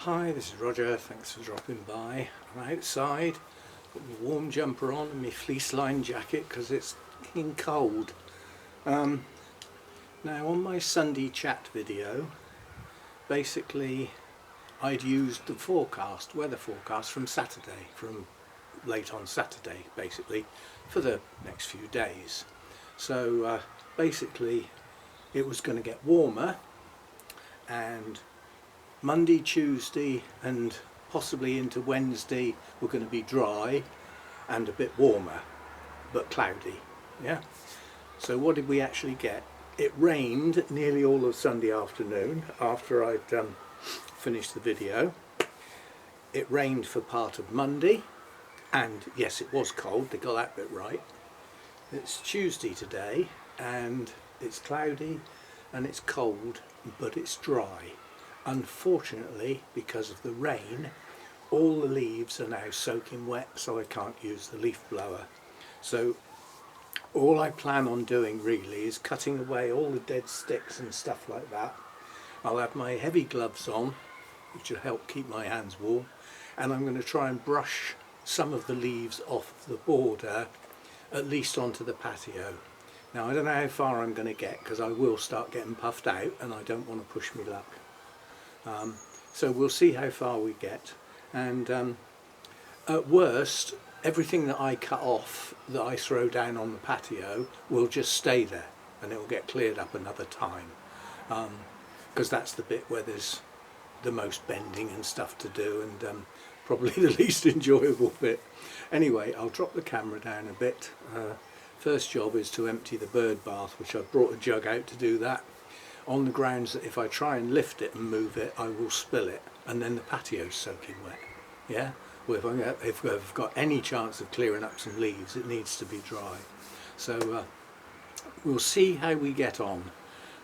Hi, this is Roger, thanks for dropping by. I'm outside, got my warm jumper on and my fleece lined jacket because it's getting cold. Now on my Sunday chat video, basically I'd used the weather forecast from Saturday, from late on Saturday basically, for the next few days. So basically it was going to get warmer, and Monday, Tuesday and possibly into Wednesday were going to be dry and a bit warmer but cloudy. Yeah. So what did we actually get? It rained nearly all of Sunday afternoon after I'd finished the video. It rained for part of Monday, and yes, it was cold, they got that bit right. It's Tuesday today and it's cloudy and it's cold, but it's dry. Unfortunately, because of the rain, all the leaves are now soaking wet, so I can't use the leaf blower. So all I plan on doing really is cutting away all the dead sticks and stuff like that. I'll have my heavy gloves on, which will help keep my hands warm, and I'm going to try and brush some of the leaves off the border, at least onto the patio. Now I don't know how far I'm going to get, because I will start getting puffed out and I don't want to push my luck. So we'll see how far we get, and at worst everything that I cut off that I throw down on the patio will just stay there and it will get cleared up another time, because that's the bit where there's the most bending and stuff to do, and probably the least enjoyable bit. Anyway, I'll drop the camera down a bit. First job is to empty the bird bath, which I've brought a jug out to do that, on the grounds that if I try and lift it and move it, I will spill it, and then the patio's soaking wet. Yeah? Well, if I've got any chance of clearing up some leaves, it needs to be dry. So we'll see how we get on.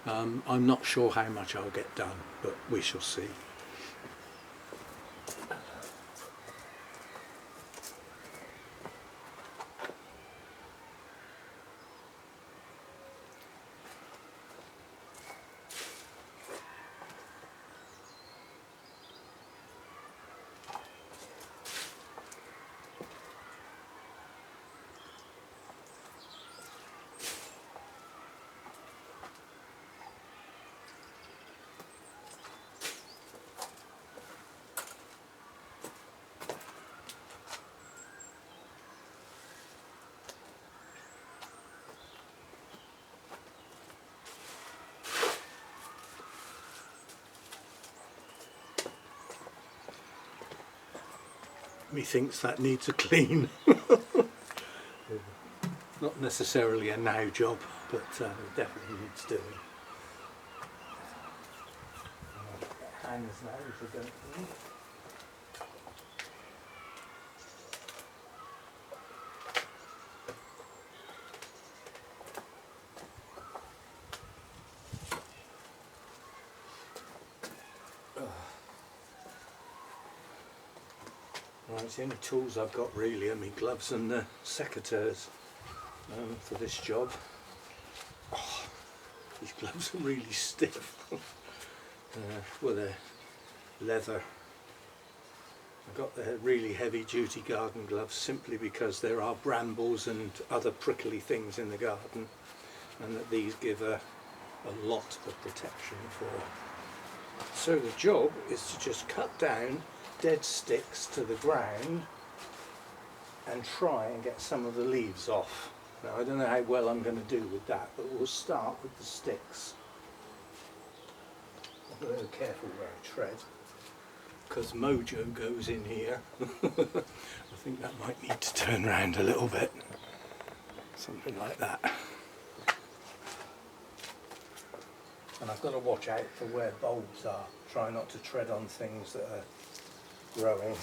I'm not sure how much I'll get done, but we shall see. Methinks that needs a clean. Not necessarily a now job, but it definitely needs doing. Hands now if we don't clean. Right, the only tools I've got really are my gloves and the secateurs for this job. Oh, these gloves are really stiff. Well, they're leather. I've got the really heavy duty garden gloves simply because there are brambles and other prickly things in the garden, and that these give a lot of protection for. So the job is to just cut down dead sticks to the ground and try and get some of the leaves off. Now I don't know how well I'm going to do with that, but we'll start with the sticks. I'm very careful where I tread, because Mojo goes in here. I think that might need to turn around a little bit, something like that. And I've got to watch out for where bulbs are. Try not to tread on things that are growing.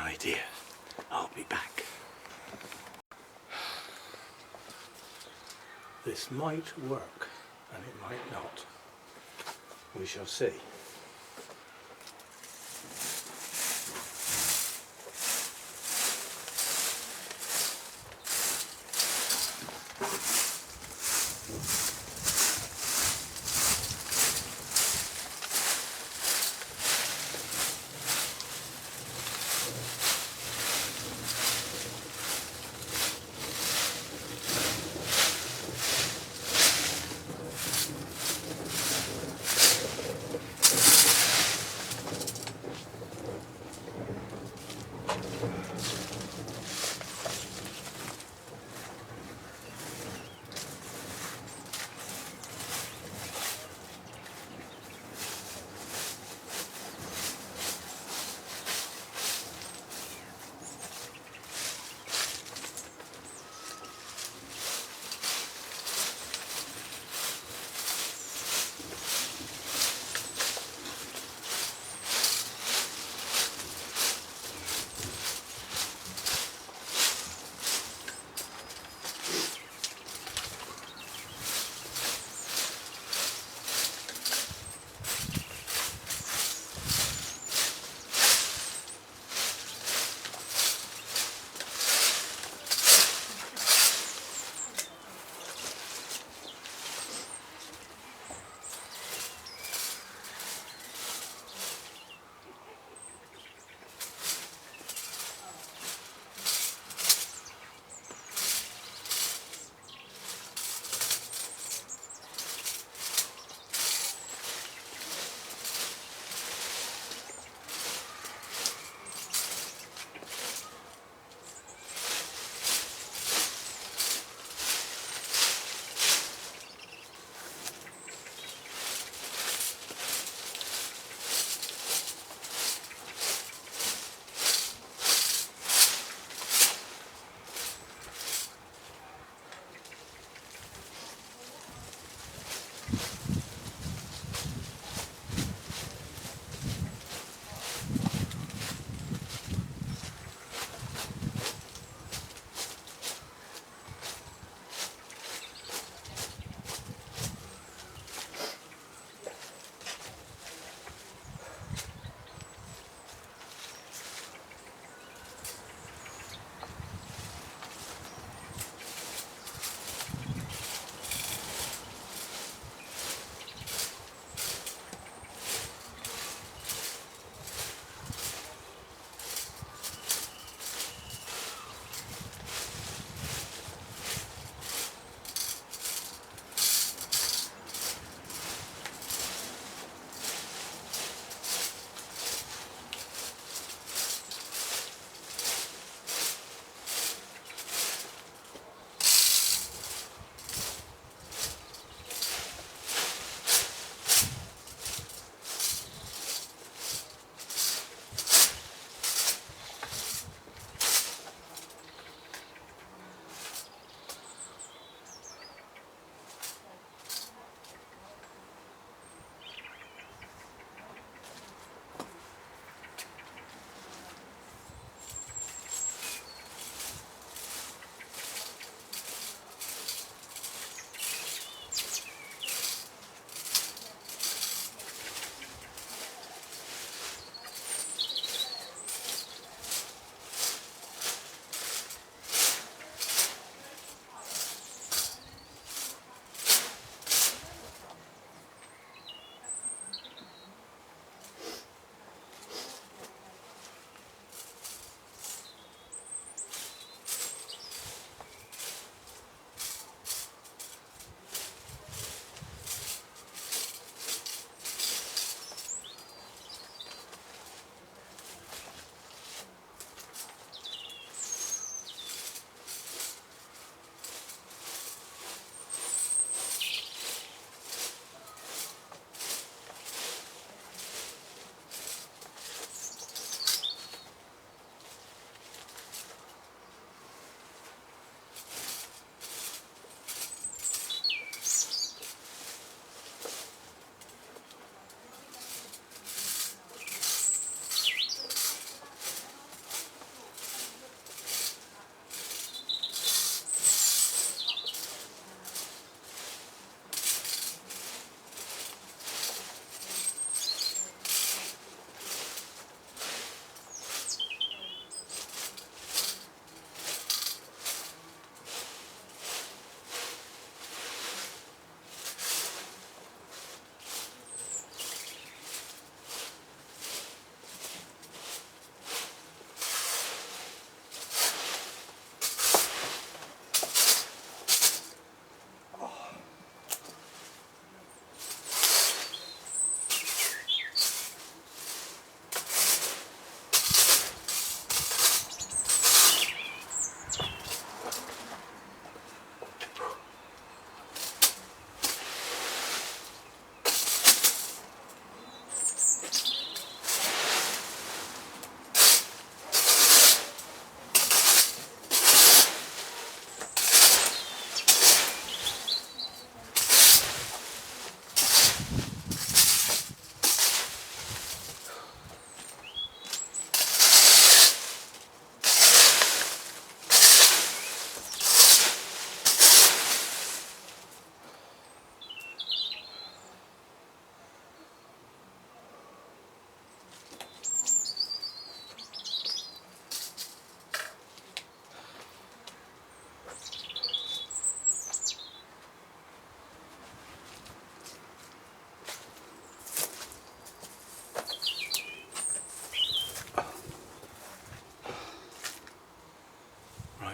idea. I'll be back. This might work, and it might not. We shall see.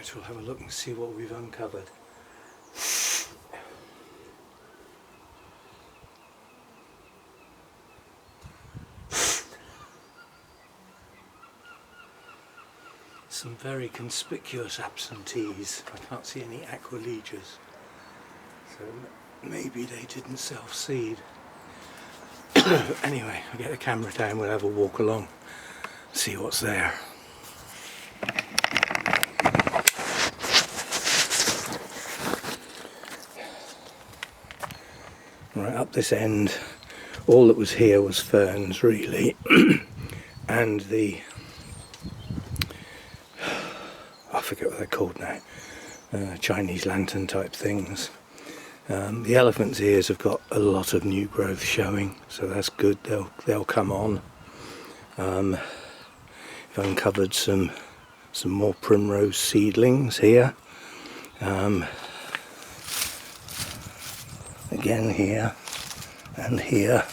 Right, we'll have a look and see what we've uncovered. Some very conspicuous absentees. I can't see any aqualegias, so maybe they didn't self-seed. Anyway, I'll get the camera down, we'll have a walk along, see what's there. Right, up this end, all that was here was ferns really, and the, I forget what they're called now, Chinese lantern type things. The elephant's ears have got a lot of new growth showing, so that's good. They'll come on. I've uncovered some more primrose seedlings here. Again here and here.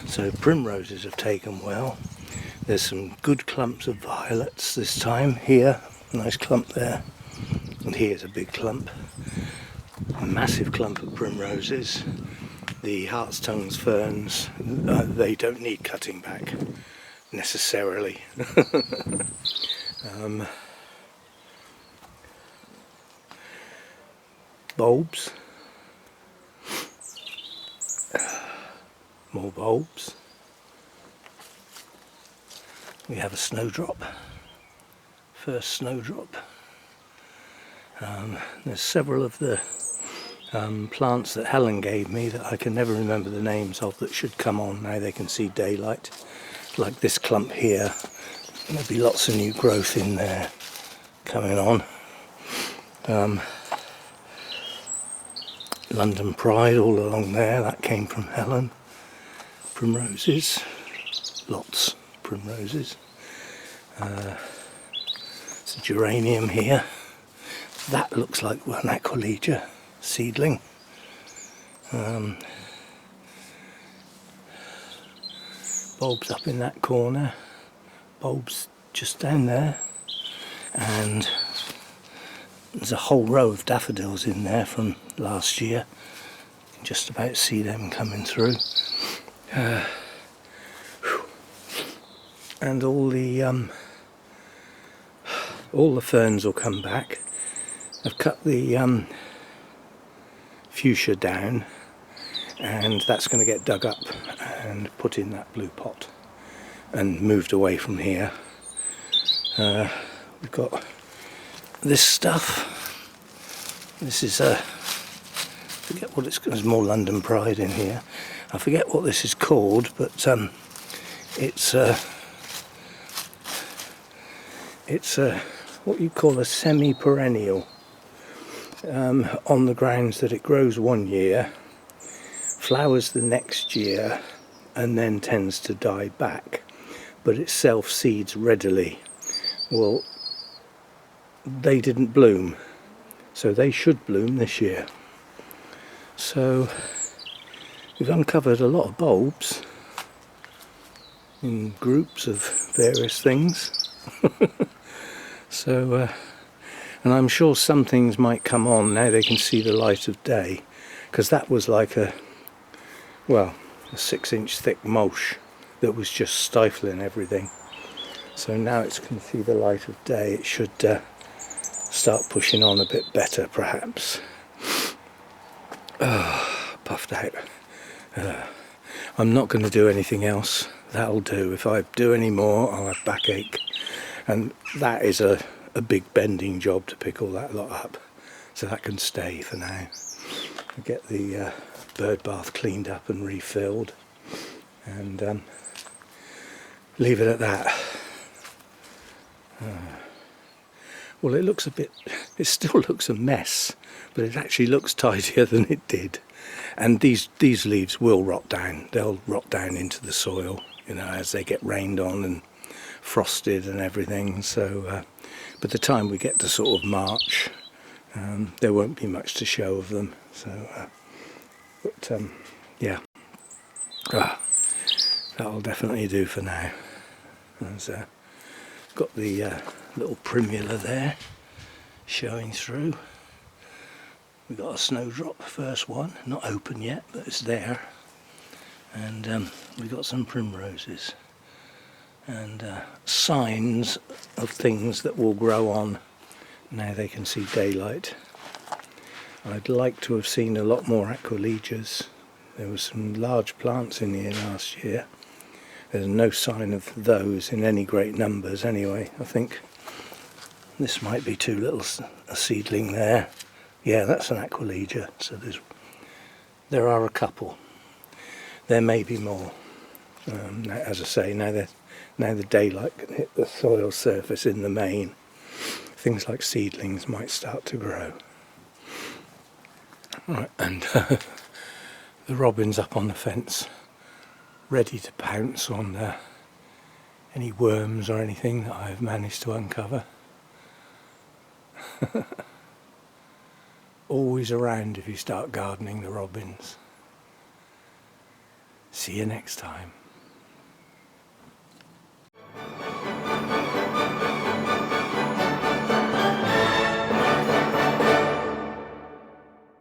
So primroses have taken well. There's some good clumps of violets this time here. Nice clump there. And here's a big clump. A massive clump of primroses. The heart's tongues ferns, they don't need cutting back necessarily. Bulbs. More bulbs. We have a snowdrop. First snowdrop. There's several of the plants that Helen gave me that I can never remember the names of that should come on now they can see daylight. Like this clump here. There'll be lots of new growth in there coming on. London Pride all along there, that came from Helen. Primroses, lots of primroses. It's a geranium here. That looks like an aqualegia seedling. Bulbs up in that corner, bulbs just down there, and there's a whole row of daffodils in there from last year. You can just about see them coming through. And all the ferns will come back. I've cut the fuchsia down, and that's going to get dug up and put in that blue pot and moved away from here. We've got this stuff. This is I forget what it's, there's more London Pride in here. I forget what this is called, but it's what you call a semi-perennial, on the grounds that it grows one year, flowers the next year, and then tends to die back, but it self-seeds readily. Well, they didn't bloom, so they should bloom this year. So we've uncovered a lot of bulbs in groups of various things. So and I'm sure some things might come on now they can see the light of day, because that was like a 6-inch thick mulch that was just stifling everything. So now it can see the light of day, it should start pushing on a bit better perhaps. Puffed out. I'm not going to do anything else, that'll do. If I do any more I'll have backache, and that is a big bending job to pick all that lot up, so that can stay for now. I'll get the bird bath cleaned up and refilled, and leave it at that. Well, it looks it still looks a mess, but it actually looks tidier than it did. And these leaves will rot down. They'll rot down into the soil, you know, as they get rained on and frosted and everything. So by the time we get to sort of March, there won't be much to show of them. So, yeah, that'll definitely do for now. There's got the little primula there showing through. We've got a snowdrop, first one, not open yet, but it's there. And we've got some primroses. And signs of things that will grow on now they can see daylight. I'd like to have seen a lot more aquilegias. There were some large plants in here last year. There's no sign of those in any great numbers anyway. I think this might be too little, a seedling there. Yeah, that's an aquilegia, so there are a couple. There may be more. As I say, now the daylight can hit the soil surface in the main, things like seedlings might start to grow. Right, and the robin's up on the fence, ready to pounce on any worms or anything that I've managed to uncover. Always around if you start gardening, the robins. See you next time.